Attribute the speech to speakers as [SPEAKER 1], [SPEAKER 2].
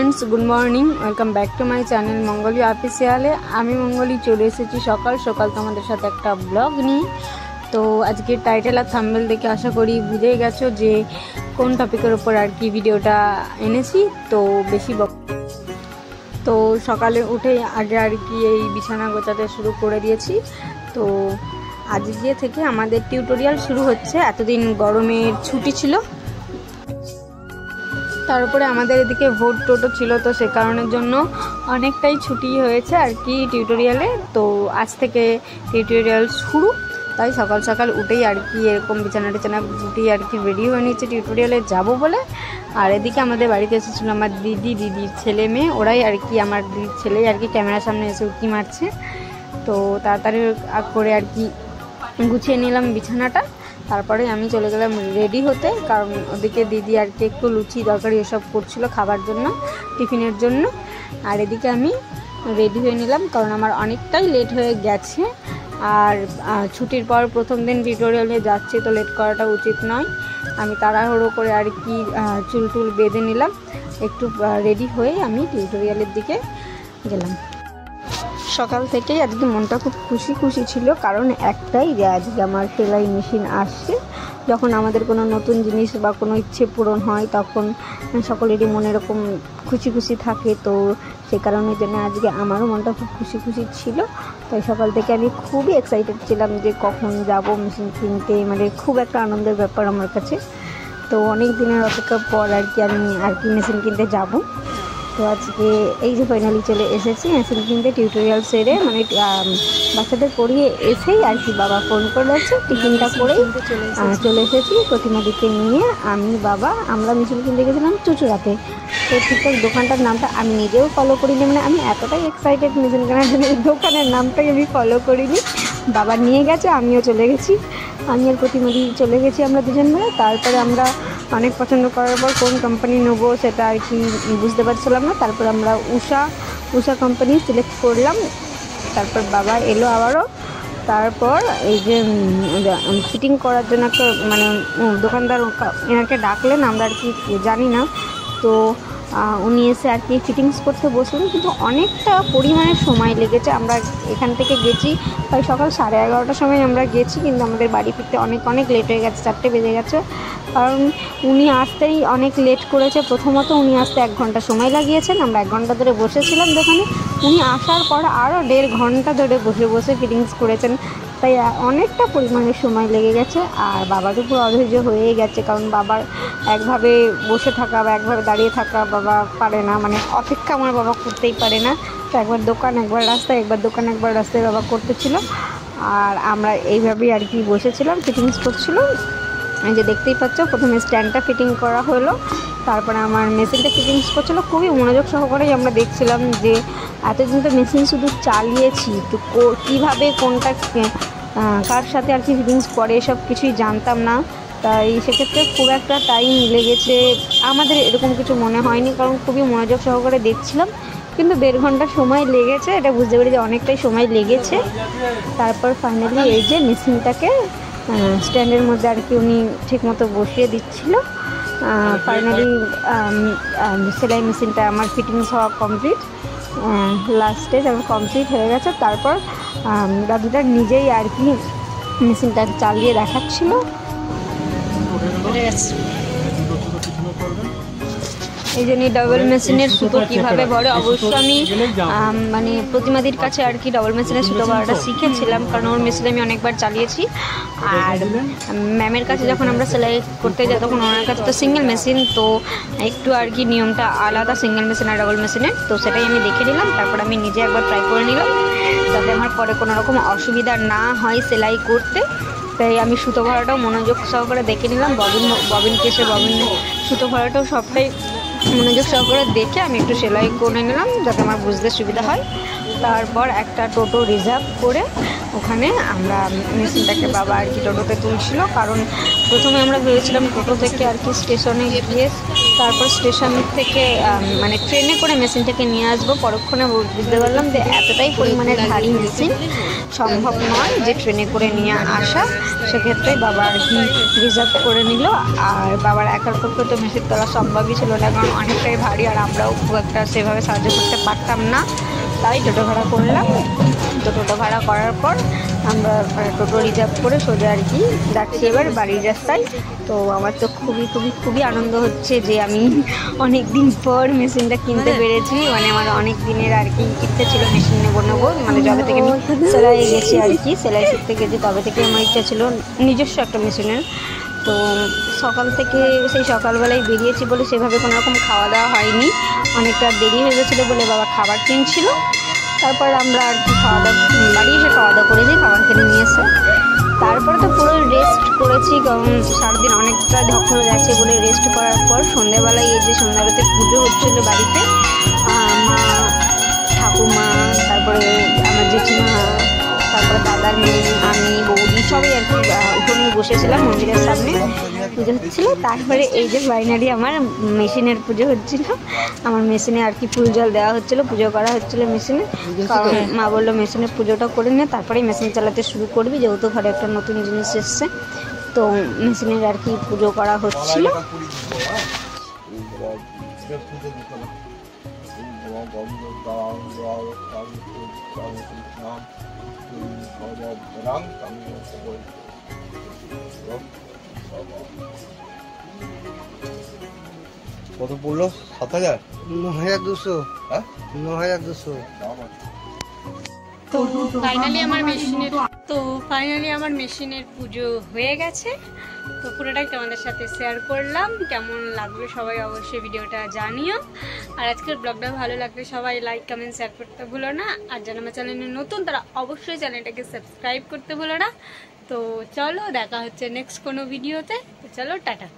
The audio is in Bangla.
[SPEAKER 1] Friends good morning welcome back to my channel Mangli official आमी मंगली चले एसेছি সকাল সকাল তোমাদের সাথে একটা ব্লগ নিয়ে। তো আজকে টাইটেল আর থাম্বনেল দেখে আশা করি বুঝে গেছো যে কোন টপিকের উপর আর কি ভিডিওটা এনেছি। তো বেশি তো সকালে উঠে আগে আর কি এই বিছানা গোছাতে শুরু করে দিয়েছি। তো আজকে থেকে আমাদের টিউটোরিয়াল শুরু হচ্ছে। এতদিন গরমের ছুটি ছিল, তারপরে আমাদের এদিকে ভোট টোটো ছিল, তো সে কারণের জন্য অনেকটাই ছুটি হয়েছে আর কি টিউটোরিয়ালে। তো আজ থেকে টিউটোরিয়াল শুরু, তাই সকাল সকাল উঠেই আর কি এরকম বিছানা টিছানা গুটিয়ে আর কি রেডি হয়ে নিচ্ছে টিউটোরিয়ালে যাব বলে। আর এদিকে আমাদের বাড়িতে এসেছিলো আমার দিদির ছেলে মেয়ে, ওরাই আর কি আমার দিদির ছেলেই আর কি ক্যামেরার সামনে এসে উঁকি মারছে। তো তাড়াতাড়ি করে আর কি গুছিয়ে নিলাম বিছানাটা, তারপরে আমি চলে গেলাম রেডি হতে, কারণ ওদিকে দিদি আর কি একটু লুচি তরকারি এসব করছিল খাবার জন্য, টিফিনের জন্য। আর এদিকে আমি রেডি হয়ে নিলাম, কারণ আমার অনেকটাই লেট হয়ে গেছে। আর ছুটির পর প্রথম দিন টিউটোরিয়ালে যাচ্ছি, তো লেট করাটা উচিত নয়। আমি তাড়াহুড়ো করে আর কি চুল টুল বেঁধে নিলাম, একটু রেডি হয়ে আমি টিউটোরিয়ালের দিকে গেলাম। সকাল থেকেই আজকে মনটা খুব খুশি খুশি ছিল, কারণ একটাই যে আজকে আমার সেলাই মেশিন আসছে। যখন আমাদের কোনো নতুন জিনিস বা কোনো ইচ্ছে পূরণ হয় তখন সকলেরই মনে এরকম খুশি খুশি থাকে। তো সে কারণের জন্য আজকে আমারও মনটা খুব খুশি খুশি ছিল। তাই সকাল থেকে আমি খুবই এক্সাইটেড ছিলাম যে কখন যাব মেশিন কিনতে, মানে খুব একটা আনন্দের ব্যাপার আমার কাছে। তো অনেক দিনের অপেক্ষার পর আর কি আমি আর কি মেশিন কিনতে যাব। তো আজকে এই যে ফাইনালি চলে এসেছি মেশিন কিনতে, টিউটোরিয়াল সেরে মানে বাচ্চাদের পড়িয়ে এসেই আর কি বাবা ফোন করে যাচ্ছে, টিফিনটা করেই চলে এসেছি প্রতিমাদিকে নিয়ে। আমি বাবা আমরা মেশিন কিনতে গেছিলাম চুচুড়াতে। তো ঠিকঠাক দোকানটার নামটা আমি নিজেও ফলো করিনি, মানে আমি এতটাই এক্সাইটেড মেশিন কেনার জন্য এই দোকানের নামটাই আমি ফলো করিনি। বাবা নিয়ে গেছে, আমিও চলে গেছি, আমি আর প্রতিমাদি চলে গেছি আমরা দুজন মিলে। তারপরে আমরা অনেক পছন্দ করার পর কোন কোম্পানি নেবো সেটা আর কি বুঝতে পারছিলাম না। তারপর আমরা উষা কোম্পানি সিলেক্ট করলাম। তারপর বাবা এলো আবারও। তারপর এই যে ফিটিং করার জন্য একটা মানে দোকানদার এনাকে ডাকলেন, আমরা আর কি জানি না। তো উনি এসে আর কি ফিটিংস করতে বসলেন, কিন্তু অনেকটা পরিমাণে সময় লেগেছে। আমরা এখান থেকে গেছি প্রায় সকাল 11:30টার সময় আমরা গেছি, কিন্তু আমাদের বাড়ি ফিরতে অনেক লেট হয়ে গেছে, 4টে বেজে গেছে। কারণ উনি আসতেই অনেক লেট করেছে। প্রথমত উনি আসতে 1 ঘন্টা সময় লাগিয়েছেন, আমরা 1 ঘন্টা ধরে বসেছিলাম দোকানে। উনি আসার পর আরও 1.5 ঘন্টা ধরে বসে ফিটিংস করেছেন, তাই অনেকটা পরিমাণে সময় লেগে গেছে। আর বাবারও পুরো অধৈর্য হয়ে গেছে, কারণ বাবার একভাবে বসে থাকা বা একভাবে দাঁড়িয়ে থাকা বাবা পারে না, মানে অপেক্ষা আমার বাবা করতেই পারে না। তো একবার দোকান একবার রাস্তায়, একবার দোকান একবার রাস্তায় বাবা করতেছিল। আর আমরা এইভাবেই আর কি বসেছিলাম, ফিটিংস করছিল। এই যে দেখতেই পাচ্ছ প্রথমে স্ট্যান্ডটা ফিটিং করা হলো, তারপরে আমার মেশিনটা ফিটিংস করছিলো। খুবই মনোযোগ সহকারেই আমরা দেখছিলাম যে এতদিন তো মেশিন শুধু চালিয়েছি, তো কীভাবে কোনটা কার সাথে আর কি ফিটিংস করে এসব কিছুই জানতাম না। তাই সেক্ষেত্রে খুব একটা টাইম লেগেছে আমাদের এরকম কিছু মনে হয়নি, কারণ খুবই মনোযোগ সহকারে দেখছিলাম। কিন্তু 1.5 ঘন্টা সময় লেগেছে, এটা বুঝতে পারি যে অনেকটাই সময় লেগেছে। তারপর ফাইনালি এই যে মেশিনটাকে স্ট্যান্ডের মধ্যে আর কি উনি ঠিকমতো বসিয়ে দিচ্ছিল। ফাইনালি সেলাই মেশিনটা আমার ফিটিংস হওয়া কমপ্লিট, লাস্ট স্টেজ আমার কমপ্লিট হয়ে গেছে। তারপর দাদুটা নিজেই আর কি মেশিনটা চালিয়ে দেখাচ্ছিল। এই জন্য ডাবল মেশিনের সুতো কীভাবে ভরে, অবশ্য আমি মানে প্রতিমাদির কাছে আর কি ডাবল মেশিনের সুতো ভরাটা শিখেছিলাম, কারণ ওর মেশিনে আমি অনেকবার চালিয়েছি। আর ম্যামের কাছে যখন আমরা সেলাই করতে যাই তখন ওনার কাছে তো সিঙ্গেল মেশিন, তো একটু আর কি নিয়মটা আলাদা সিঙ্গেল মেশিন আর ডাবল মেশিনের। তো সেটাই আমি দেখে নিলাম, তারপর আমি নিজে একবার ট্রাই করে নিলাম, যাতে আমার পরে কোনো রকম অসুবিধা না হয় সেলাই করতে। তাই আমি সুতো ভরাটাও মনোযোগ সহকারে দেখে নিলাম, ববিন কেসে ববিন সুতো ভরাটাও সবটাই মনোযোগ সহকারে দেখে আমি একটু সেলাই করে নিলাম, যাতে আমার বুঝতে সুবিধা হয়। তারপর একটা টোটো রিজার্ভ করে ওখানে আমরা মেশিনটাকে বাবা আর কি টোটোতে তুলছিল, কারণ প্রথমে আমরা ভেবেছিলাম টোটো থেকে আর কি স্টেশনে গিয়ে তারপর স্টেশন থেকে মানে ট্রেনে করে মেশিনটাকে নিয়ে আসবো। পরক্ষণে বুঝতে পারলাম যে এতটাই পরিমাণে ভারী মেশিন, সম্ভব নয় যে ট্রেনে করে নিয়ে আসা, সেক্ষেত্রে বাবা আর কি রিজার্ভ করে নিল। আর বাবার একার পক্ষে তো মেশিন তোলা সম্ভবই ছিল না, কারণ অনেকটাই ভারী আর আমরাও খুব একটা সেভাবে সাহায্য করতে পারতাম না। তাই টোটো ভাড়া করলাম। তো টোটো ভাড়া করার পর আমরা টোটো রিজার্ভ করে সোজা আর কি যাচ্ছি এবার বাড়ির রাস্তায়। তো আমার তো খুবই আনন্দ হচ্ছে যে আমি অনেক দিন পর মেশিনটা কিনতে পেরেছি। মানে আমার অনেক দিনের আর কি ইচ্ছে ছিল মেশিন নেবো, মানে যবে থেকে আমি সেলাই গেছি আর কি, সেলাই শিখতে গেছি তবে থেকে আমার ইচ্ছা ছিল নিজস্ব একটা মেশিনের। তো সকাল থেকে সেই সকালবেলায় বেরিয়েছি বলে সেভাবে কোনো রকম খাওয়া দাওয়া হয়নি, অনেকটা দেরি হয়ে গেছিলো বলে বাবা খাবার কিনছিল। তারপর আমরা আর কি বাড়ি এসে খাওয়া দাওয়া করেছি, খাবার কিনে নিয়ে এসে তারপরে তো পুরো রেস্ট করেছি, কারণ সারাদিন অনেকটা ধকল গেছে বলে রেস্ট করার পর সন্ধ্যেবেলায় এই যে সন্ধ্যাবেলাতে পুজো হচ্ছিলো বাড়িতে, মা ঠাকুমা তারপরে আমার জেঠিমা তারপরে দাদার মেয়ে আমি বৌদি সবাই আর কি উঠোনে বসেছিলাম, মন্দিরের সামনে পুজো হচ্ছিলো। তারপরে এই যে ফাইনালি আমার মেশিনের পুজো হচ্ছিলো, আমার মেশিনে আর কি ফুল জল দেওয়া হচ্ছিলো, পুজো করা হচ্ছিলো মেশিনে। কারণ মা বললো মেশিনের পুজোটা করে নে তারপরেই মেশিন চালাতে শুরু করবি, যেহেতু ঘরে একটা নতুন জিনিস এসছে। তো মেশিনের আর কি পুজো করা হচ্ছিলো।
[SPEAKER 2] কত পড়লো? 7,000?
[SPEAKER 3] 9,200।
[SPEAKER 2] হ্যাঁ
[SPEAKER 3] 9,200।
[SPEAKER 1] তো ফাইনালি আমার মেশিনের পুজো হয়ে গেছে। তো পুরোটাই তোমাদের সাথে শেয়ার করলাম, কেমন লাগলো সবাই অবশ্যই ভিডিওটা জানিও। আর আজকের ব্লগটা ভালো লাগলে সবাই লাইক কমেন্ট শেয়ার করতে ভুলো না, আর যারা আমার চ্যানেলে নতুন তারা অবশ্যই চ্যানেলটাকে সাবস্ক্রাইব করতে ভুলো না। তো চলো দেখা হচ্ছে নেক্সট কোনো ভিডিওতে। তো চলো টাটা।